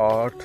8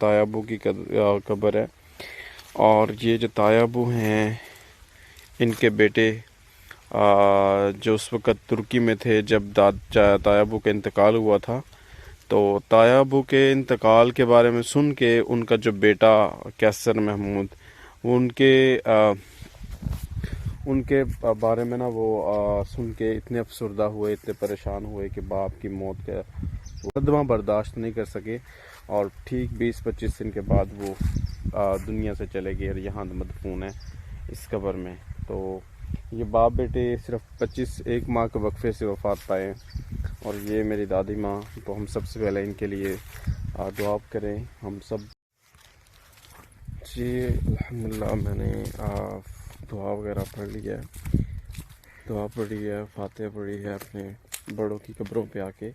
تایا ابو کی قبر ہے، اور یہ جو تایا ابو ہیں ان کے بیٹے جو اس وقت ترکی میں تھے جب تایا ابو کا انتقال ہوا تھا، تو تایا ابو کے انتقال کے بارے میں سن کے ان کا جو بیٹا کیسر محمود، وہ ان کے بارے میں نا وہ سن کے اتنے افسردہ ہوئے، اتنے پریشان ہوئے کہ باپ کی موت کا صدمہ برداشت نہیں کر سکے، اور ٹھیک 20-25 دن کے بعد وہ دنیا سے چلے گئے اور یہاں مدفون ہے اس قبر میں۔ تو یہ باپ بیٹے صرف 1 ماہ کے وقفے سے وفات پائے ہیں، اور یہ میری دادی ماں، تو ہم سب سے پہلے ان کے لیے دعا کریں ہم سب۔ جی الحمدللہ میں نے دعا وغیرہ پڑھ لی ہے، دعا پڑھی ہے، فاتحہ پڑھی ہے اپنے بڑوں کی قبروں پہ آ کے،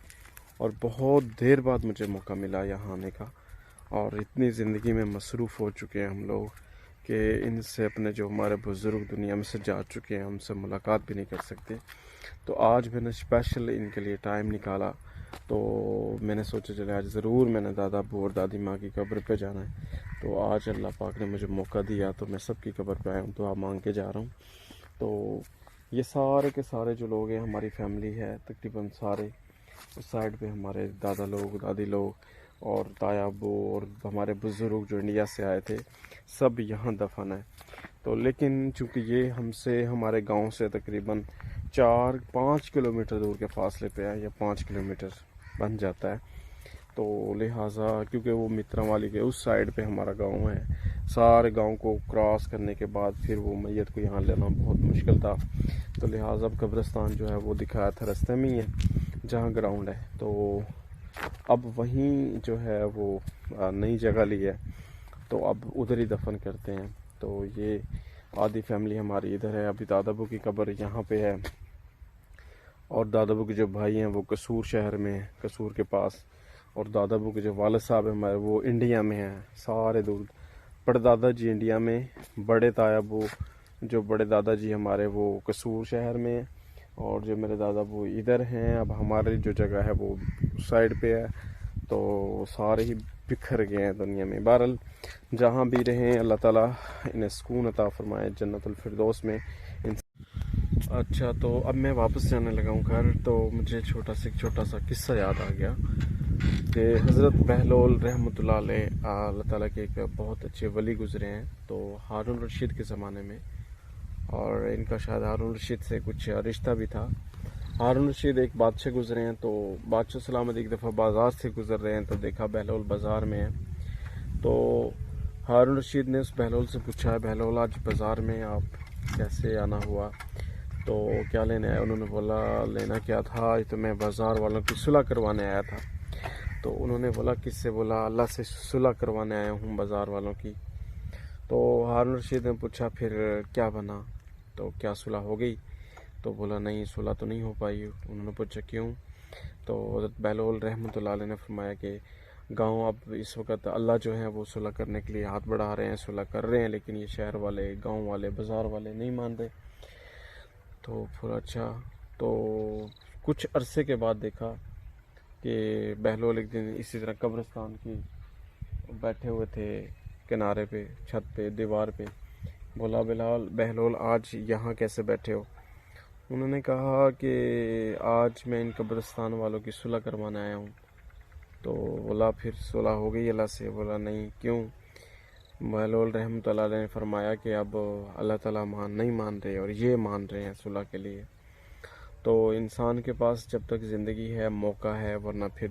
اور بہت دیر بعد مجھے موقع ملا یہاں آنے کا، اور اتنی زندگی میں مصروف ہو چکے ہیں ہم لوگ کہ ان سے اپنے جو ہمارے بزرگ دنیا میں سے جا چکے ہیں ان سے ملاقات بھی نہیں کر سکتے۔ تو آج میں نے اسپیشل ان کے لیے ٹائم نکالا، تو میں نے سوچا چلے آج ضرور میں نے دادا ابو اور دادی ماں کی قبر پہ جانا ہے، تو آج اللہ پاک نے مجھے موقع دیا تو میں سب کی قبر پہ آیا ہوں، دعا مانگ کے جا رہا ہوں۔ تو یہ سارے کے سارے جو لوگ ہیں ہماری فیملی ہے تقریباً سارے، اس سائڈ پہ ہمارے دادا لوگ، دادی لوگ، اور تایا ابو اور ہمارے بزرگ جو انڈیا سے آئے تھے سب یہاں دفن ہیں۔ تو لیکن چونکہ یہ ہم سے ہمارے گاؤں سے تقریباً 4-5 کلومیٹر دور کے فاصلے پہ ہے، یا 5 کلومیٹر بن جاتا ہے، تو لہٰذا کیونکہ وہ مترا والی کے اس سائڈ پہ ہمارا گاؤں ہے، سارے گاؤں کو کراس کرنے کے بعد پھر وہ میت کو یہاں لینا بہت مشکل تھا، تو لہٰذا اب قبرستان جو ہے وہ دکھایا تھا رستے میں ہی ہے جہاں گراؤنڈ ہے، تو اب وہیں جو ہے وہ نئی جگہ لی ہے، تو اب ادھر ہی دفن کرتے ہیں۔ تو یہ آدھی فیملی ہماری ادھر ہے، ابھی دادا ابو کی قبر یہاں پہ ہے، اور دادا ابو کے جو بھائی ہیں وہ قصور شہر میں ہیں، قصور کے پاس، اور دادا ابو کے جو والد صاحب ہیں ہمارے وہ انڈیا میں ہیں، سارے دور، بڑے دادا جی انڈیا میں، بڑے تایا ابو جو بڑے دادا جی ہمارے وہ قصور شہر میں ہیں، اور جو میرے دادا ابو ادھر ہیں۔ اب ہماری جو جگہ ہے وہ سائڈ پہ ہے، تو سارے ہی بکھر گئے ہیں دنیا میں۔ بہرحال جہاں بھی رہیں اللہ تعالیٰ انہیں سکون عطا فرمائے جنت الفردوس میں۔ اچھا، تو اب میں واپس جانے لگا ہوں گھر، تو مجھے چھوٹا سا قصہ یاد آ گیا کہ حضرت بہلول رحمۃ اللہ علیہ، اللہ تعالیٰ کے ایک بہت اچھے ولی گزرے ہیں، تو ہارون رشید کے زمانے میں، اور ان کا شاید ہارون رشید سے کچھ رشتہ بھی تھا۔ ہارون رشید ایک بادشاہ گزرے ہیں، تو بادشاہ سلامت ایک دفعہ بازار سے گزر رہے ہیں، تو دیکھا بہلول بازار میں ہے، تو ہارون رشید نے اس بہلول سے پوچھا، بہلول آج بازار میں آپ کیسے آنا ہوا، تو کیا لینے آیا؟ انہوں نے بولا لینا کیا تھا، یہ تو میں بازار والوں کی صلح کروانے آیا تھا۔ تو انہوں نے بولا کس سے؟ بولا اللہ سے صلح کروانے آیا ہوں بازار والوں کی۔ تو ہارون رشید نے پوچھا پھر کیا بنا، تو کیا صلح ہو گئی؟ تو بولا نہیں، صلح تو نہیں ہو پائی۔ انہوں نے پوچھا کیوں؟ تو حضرت بہلول رحمۃ اللہ علیہ نے فرمایا کہ گاؤں اب اس وقت اللہ جو ہیں وہ صلح کرنے کے لیے ہاتھ بڑھا رہے ہیں، صلح کر رہے ہیں، لیکن یہ شہر والے، گاؤں والے، بازار والے نہیں مان رہے۔ تو پھر اچھا، تو کچھ عرصے کے بعد دیکھا کہ بہلول ایک دن اسی طرح قبرستان کی بیٹھے ہوئے تھے کنارے پہ، چھت پہ، دیوار پہ۔ بولا بہلول آج یہاں کیسے بیٹھے ہو؟ انہوں نے کہا کہ آج میں ان قبرستان والوں کی صلح کروانے آیا ہوں۔ تو بولا پھر صلح ہو گئی اللہ سے؟ بولا نہیں، کیوں؟ بہلول رحمۃ اللہ علیہ نے فرمایا کہ اب اللہ تعالیٰ نہیں مان رہے اور یہ مان رہے ہیں صلح کے لیے۔ تو انسان کے پاس جب تک زندگی ہے موقع ہے، ورنہ پھر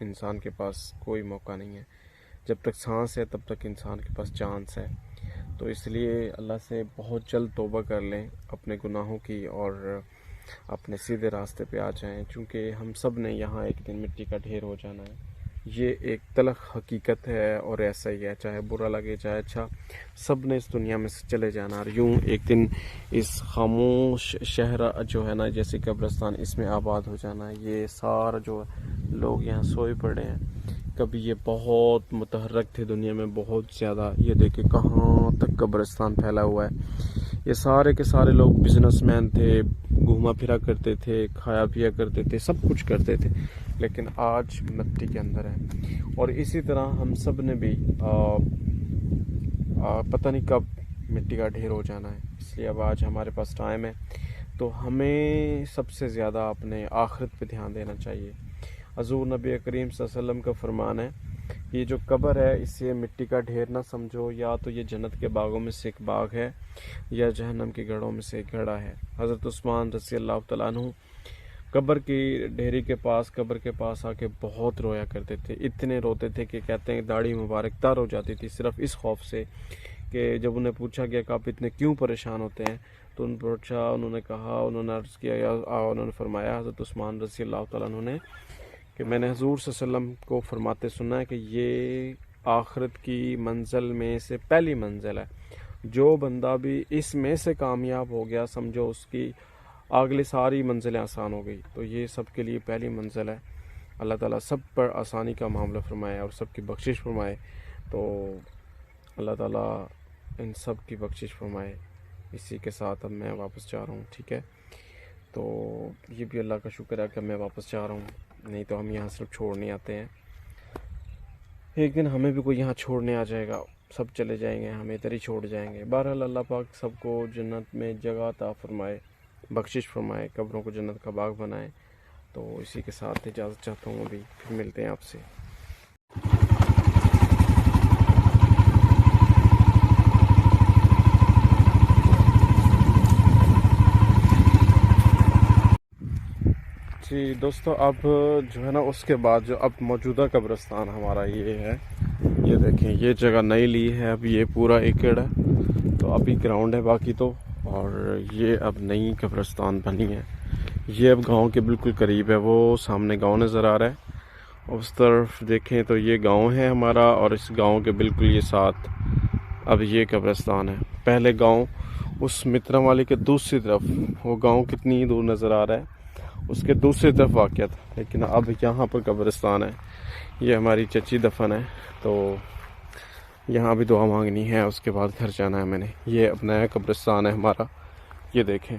انسان کے پاس کوئی موقع نہیں ہے۔ جب تک سانس ہے تب تک انسان کے پاس چانس ہے، تو اس لیے اللہ سے بہت جلد توبہ کر لیں اپنے گناہوں کی، اور اپنے سیدھے راستے پہ آ جائیں، چونکہ ہم سب نے یہاں ایک دن مٹی کا ڈھیر ہو جانا ہے۔ یہ ایک تلخ حقیقت ہے، اور ایسا ہی ہے، چاہے برا لگے چاہے اچھا، سب نے اس دنیا میں سے چلے جانا، اور یوں ایک دن اس خاموش شہر جو ہے نا جیسے قبرستان، اس میں آباد ہو جانا ہے۔ یہ سارا جو لوگ یہاں سوئے پڑے ہیں، کبھی یہ بہت متحرک تھے دنیا میں بہت زیادہ، یہ دیکھیں کہاں تک قبرستان پھیلا ہوا ہے، یہ سارے کے سارے لوگ بزنس مین تھے، گھوما پھرا کرتے تھے، کھایا پیا کرتے تھے، سب کچھ کرتے تھے، لیکن آج مٹی کے اندر ہے۔ اور اسی طرح ہم سب نے بھی پتہ نہیں کب مٹی کا ڈھیر ہو جانا ہے، اس لیے اب آج ہمارے پاس ٹائم ہے تو ہمیں سب سے زیادہ اپنے آخرت پہ دھیان دینا چاہیے۔ حضور نبی کریم صلی اللہ علیہ وسلم کا فرمان ہے، یہ جو قبر ہے اسے مٹی کا ڈھیر نہ سمجھو، یا تو یہ جنت کے باغوں میں سے ایک باغ ہے یا جہنم کے گڑھوں میں سے ایک گڑھا ہے۔ حضرت عثمان رضی اللہ تعالیٰ عنہ قبر کی ڈھیری کے پاس، قبر کے پاس آ کے بہت رویا کرتے تھے، اتنے روتے تھے کہ کہتے ہیں داڑھی مبارک تر ہو جاتی تھی، صرف اس خوف سے کہ جب انہیں پوچھا گیا کہ آپ اتنے کیوں پریشان ہوتے ہیں تو انہوں نے کہا، انہوں نے عرض کیا، یا انہوں نے فرمایا حضرت عثمان رضی اللہ تعالیٰ عنہ نے کہ میں نے حضور صلی اللہ علیہ وسلم کو فرماتے سنا ہے کہ یہ آخرت کی منزل میں سے پہلی منزل ہے، جو بندہ بھی اس میں سے کامیاب ہو گیا سمجھو اس کی اگلی ساری منزلیں آسان ہو گئی، تو یہ سب کے لیے پہلی منزل ہے۔ اللہ تعالیٰ سب پر آسانی کا معاملہ فرمائے اور سب کی بخشش فرمائے، تو اللہ تعالیٰ ان سب کی بخشش فرمائے۔ اسی کے ساتھ اب میں واپس جا رہا ہوں، ٹھیک ہے؟ تو یہ بھی اللہ کا شکر ہے کہ میں واپس جا رہا ہوں، نہیں تو ہم یہاں صرف چھوڑنے آتے ہیں، ایک دن ہمیں بھی کوئی یہاں چھوڑنے آ جائے گا، سب چلے جائیں گے، ہمیں ادھر ہی چھوڑ جائیں گے۔ بہرحال اللہ پاک سب کو جنت میں جگہ عطا فرمائے، بخشش فرمائے، قبروں کو جنت کا باغ بنائے۔ تو اسی کے ساتھ اجازت چاہتا ہوں، ابھی پھر ملتے ہیں آپ سے۔ جی دوستو، اب جو ہے نا اس کے بعد جو اب موجودہ قبرستان ہمارا یہ ہے، یہ دیکھیں یہ جگہ نئی لی ہے، اب یہ پورا ایکڑ ہے، تو ابھی گراؤنڈ ہے باقی تو، اور یہ اب نئی قبرستان بنی ہے۔ یہ اب گاؤں کے بالکل قریب ہے، وہ سامنے گاؤں نظر آ رہا ہے، اس طرف دیکھیں تو یہ گاؤں ہے ہمارا، اور اس گاؤں کے بالکل یہ ساتھ اب یہ قبرستان ہے۔ پہلے گاؤں اس مترم والے کے دوسری طرف، وہ گاؤں کتنی دور نظر آ رہا ہے، اس کے دوسری طرف واقع تھا، لیکن اب یہاں پر قبرستان ہے۔ یہ ہماری چچی دفن ہے، تو یہاں بھی دعا مانگنی ہے، اس کے بعد گھر جانا ہے میں نے۔ یہ اب نیا قبرستان ہے ہمارا، یہ دیکھیں۔